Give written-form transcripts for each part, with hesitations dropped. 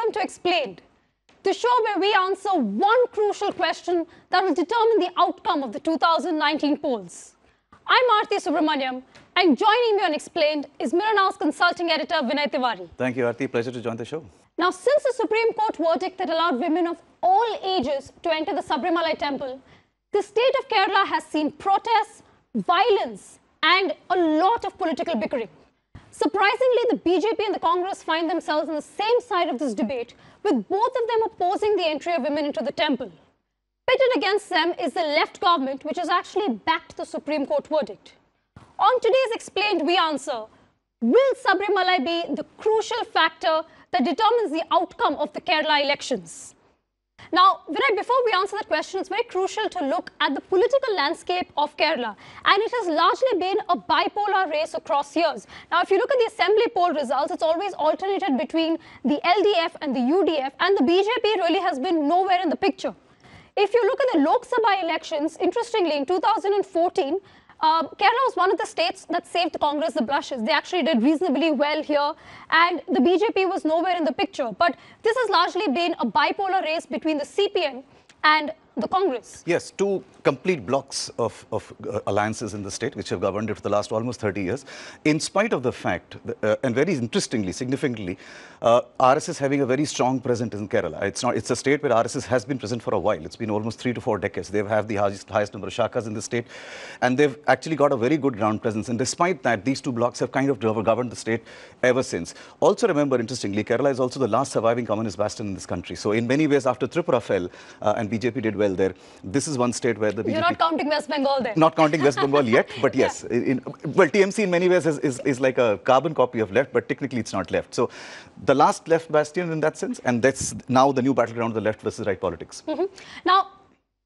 welcome to Explained, the show where we answer one crucial question that will determine the outcome of the 2019 polls. I'm Aarti Subramaniam, and joining me on Explained is Mirror Now's consulting editor Vinay Tiwari. Thank you, Aarti. Pleasure to join the show. Now, since the Supreme Court verdict that allowed women of all ages to enter the Sabarimala temple, the state of Kerala has seen protests, violence, and a lot of political bickering. Surprisingly, the BJP and the Congress find themselves on the same side of this debate, with both of them opposing the entry of women into the temple. Pitted against them is the left government, which has actually backed the Supreme Court verdict. On today's Explained, we answer, will Sabarimala be the crucial factor that determines the outcome of the Kerala elections? Now, Vinay, before we answer that question, it's very crucial to look at the political landscape of Kerala. And it has largely been a bipolar race across years. Now, if you look at the assembly poll results, it's always alternated between the LDF and the UDF. And the BJP really has been nowhere in the picture. If you look at the Lok Sabha elections, interestingly, in 2014, Kerala was one of the states that saved Congress the blushes. They actually did reasonably well here, and the BJP was nowhere in the picture. But this has largely been a bipolar race between the CPM and the Congress. Yes, two complete blocks of alliances in the state, which have governed it for the last almost 30 years. In spite of the fact, and very interestingly, significantly, RSS having a very strong presence in Kerala. It's a state where RSS has been present for a while. It's been almost 3 to 4 decades. They have the highest number of shakas in the state, and they've actually got a very good ground presence. And despite that, these two blocks have kind of governed the state ever since. Also remember, interestingly, Kerala is also the last surviving communist bastion in this country. So in many ways, after Tripura fell and BJP did well there, this is one state where the BJP... You're not counting West Bengal there. Not counting West Bengal yet, but yes. Yeah. Well, TMC in many ways is like a carbon copy of left, but technically it's not left. So the last left bastion in that sense, and that's now the new battleground of the left versus right politics. Now,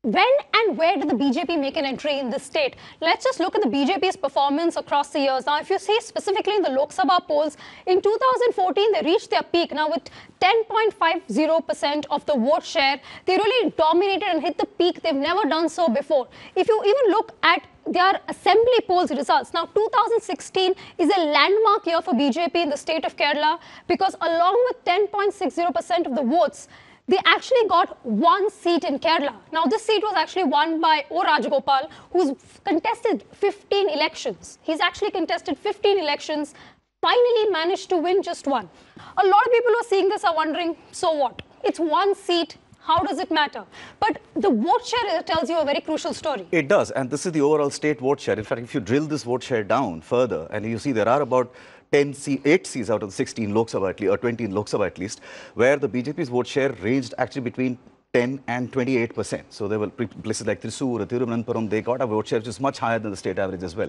when and where did the BJP make an entry in this state? Let's just look at the BJP's performance across the years. Now, if you see specifically in the Lok Sabha polls, in 2014, they reached their peak. Now, with 10.50% of the vote share, they really dominated and hit the peak. They've never done so before. If you even look at their assembly polls results, now 2016 is a landmark year for BJP in the state of Kerala, because along with 10.60% of the votes, they actually got one seat in Kerala. Now, this seat was actually won by O. Rajagopal, who's contested 15 elections. He's actually contested 15 elections, finally managed to win just one. A lot of people who are seeing this are wondering, so what? It's one seat. How does it matter? But the vote share tells you a very crucial story. It does. And this is the overall state vote share. In fact, if you drill this vote share down further, and you see there are about 8 seats out of the 16 Lok Sabha at least, or 20 in Lok Sabha at least, where the BJP's vote share ranged actually between 10 and 28%. So there were places like Thrissur, Thiruvananthapuram, they got a vote share which is much higher than the state average as well.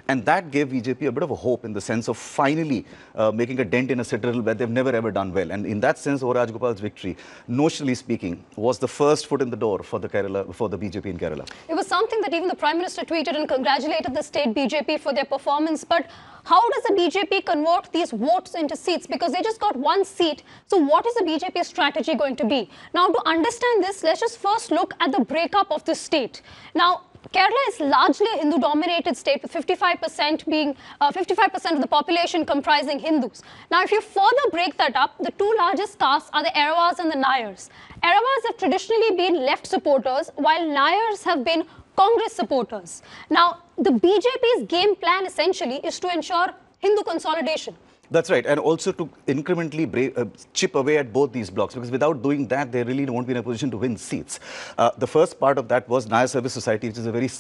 And that gave BJP a bit of a hope in the sense of finally making a dent in a citadel where they've never ever done well. And in that sense, O. Rajagopal's victory, notionally speaking, was the first foot in the door for the BJP in Kerala. It was something that even the Prime Minister tweeted and congratulated the state BJP for their performance. But how does the BJP convert these votes into seats? Because they just got one seat. So what is the BJP strategy going to be? Now, to understand this, let's just first look at the breakup of this state. Now, Kerala is largely a Hindu-dominated state, with 55% being 55% of the population comprising Hindus. Now, if you further break that up, the two largest castes are the Erawas and the Nayars. Erawas have traditionally been left supporters, while Nayars have been Congress supporters. Now, the BJP's game plan essentially is to ensure Hindu consolidation. That's right, and also to incrementally chip away at both these blocks, because without doing that, they really won't be in a position to win seats. The first part of that was Nayar Service Society, which is a very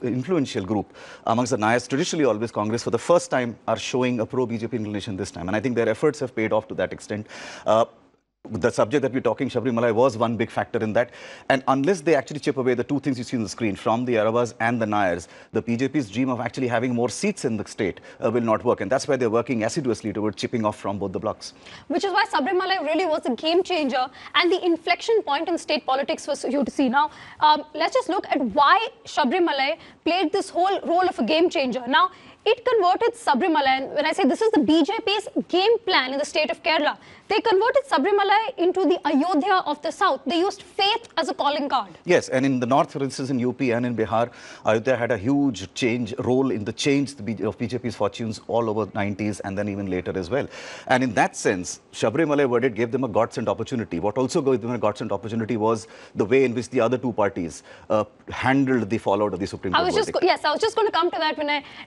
influential group amongst the Nayars. Traditionally, always Congress, for the first time, are showing a pro-BJP inclination this time, and I think their efforts have paid off to that extent. The subject that we're talking, Sabarimala, was one big factor in that. And unless they actually chip away the two things you see on the screen, from the Erawas and the Nayars, the BJP's dream of actually having more seats in the state will not work. And that's why they're working assiduously towards chipping off from both the blocks. Which is why Sabarimala really was a game changer and the inflection point in state politics for you to see. Now, let's just look at why Sabarimala played this whole role of a game changer. Now, it converted Sabarimala, and when I say this is the BJP's game plan in the state of Kerala, they converted Sabarimala into the Ayodhya of the south. They used faith as a calling card. Yes, and in the north, for instance, in UP and in Bihar, Ayodhya had a huge role in the change of BJP's fortunes all over the 90s and then even later as well. And in that sense, Sabarimala verdict gave them a godsend opportunity. What also gave them a godsend opportunity was the way in which the other two parties handled the fallout of the Supreme Court verdict. Yes, I was just going to come to that.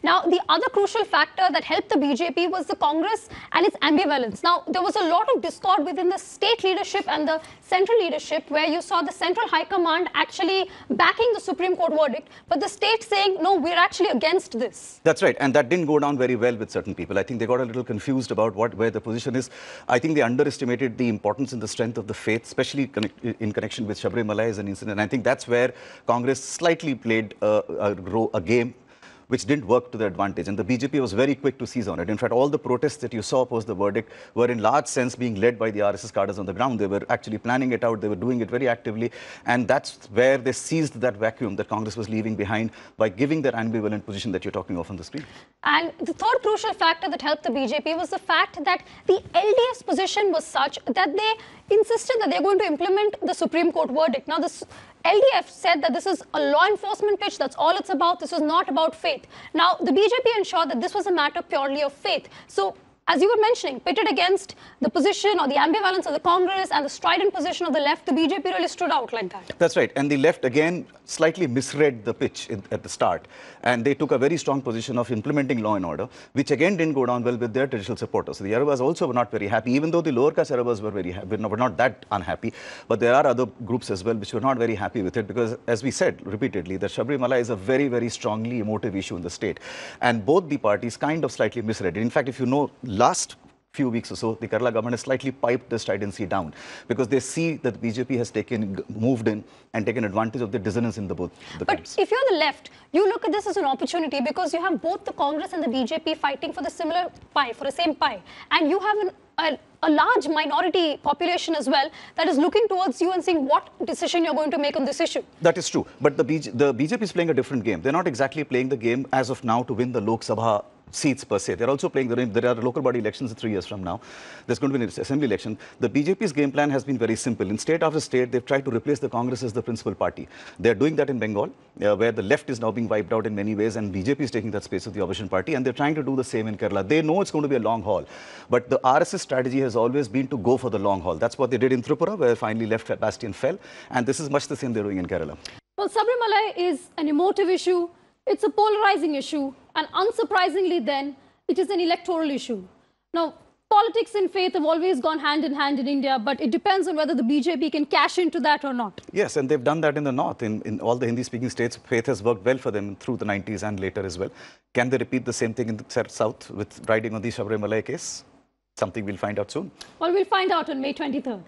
Now, the other crucial factor that helped the BJP was the Congress and its ambivalence. Now, there was a lot of discord within the state leadership and the central leadership, where you saw the central high command actually backing the Supreme Court verdict, but the state saying, no, we're actually against this. That's right, and that didn't go down very well with certain people. I think they got a little confused about where the position is. I think they underestimated the importance and the strength of the faith, especially in connection with Sabarimala as an incident. And I think that's where Congress slightly played a game which didn't work to their advantage. And the BJP was very quick to seize on it. In fact, all the protests that you saw post the verdict were in large sense being led by the RSS cadres on the ground. They were actually planning it out. They were doing it very actively. And that's where they seized that vacuum that Congress was leaving behind by giving their ambivalent position that you're talking of on the screen. And the third crucial factor that helped the BJP was the fact that the LDF's position was such that they insisted that they're going to implement the Supreme Court verdict. Now, this LDF said that this is a law enforcement pitch, that's all it's about, this is not about faith. Now, the BJP ensured that this was a matter purely of faith. So, as you were mentioning, pitted against the position or the ambivalence of the Congress and the strident position of the left, the BJP really stood out like that. That's right. And the left, again, slightly misread the pitch at the start. And they took a very strong position of implementing law and order, which again didn't go down well with their traditional supporters. So the Yarabas also were not very happy, even though the lower caste Yarabas were not that unhappy. But there are other groups as well which were not very happy with it because, as we said repeatedly, that Sabarimala is a very, very strongly emotive issue in the state. And both the parties kind of slightly misread it. In fact, if you know, last few weeks or so, the Kerala government has slightly piped the stridency down because they see that the BJP has moved in and taken advantage of the dissonance in the both the camps. But if you're the left, you look at this as an opportunity because you have both the Congress and the BJP fighting for the similar pie, for the same pie. And you have a large minority population as well that is looking towards you and seeing what decision you're going to make on this issue. That is true. But the BJP is playing a different game. They're not exactly playing the game as of now to win the Lok Sabha seats per se. They're also playing, there are local body elections in 3 years from now. There's going to be an assembly election. The BJP's game plan has been very simple. In state after state, they've tried to replace the Congress as the principal party. They're doing that in Bengal, where the left is now being wiped out in many ways, and BJP is taking that space of the opposition party, and they're trying to do the same in Kerala. They know it's going to be a long haul, but the RSS strategy has always been to go for the long haul. That's what they did in Tripura, where finally left bastion fell, and this is much the same they're doing in Kerala. Well, Sabarimala is an emotive issue. It's a polarizing issue, and unsurprisingly then, it is an electoral issue. Now, politics and faith have always gone hand in hand in India, but it depends on whether the BJP can cash into that or not. Yes, and they've done that in the north. In all the Hindi-speaking states, faith has worked well for them through the 90s and later as well. Can they repeat the same thing in the south with riding on the Sabarimala case? Something we'll find out soon. Well, we'll find out on May 23rd.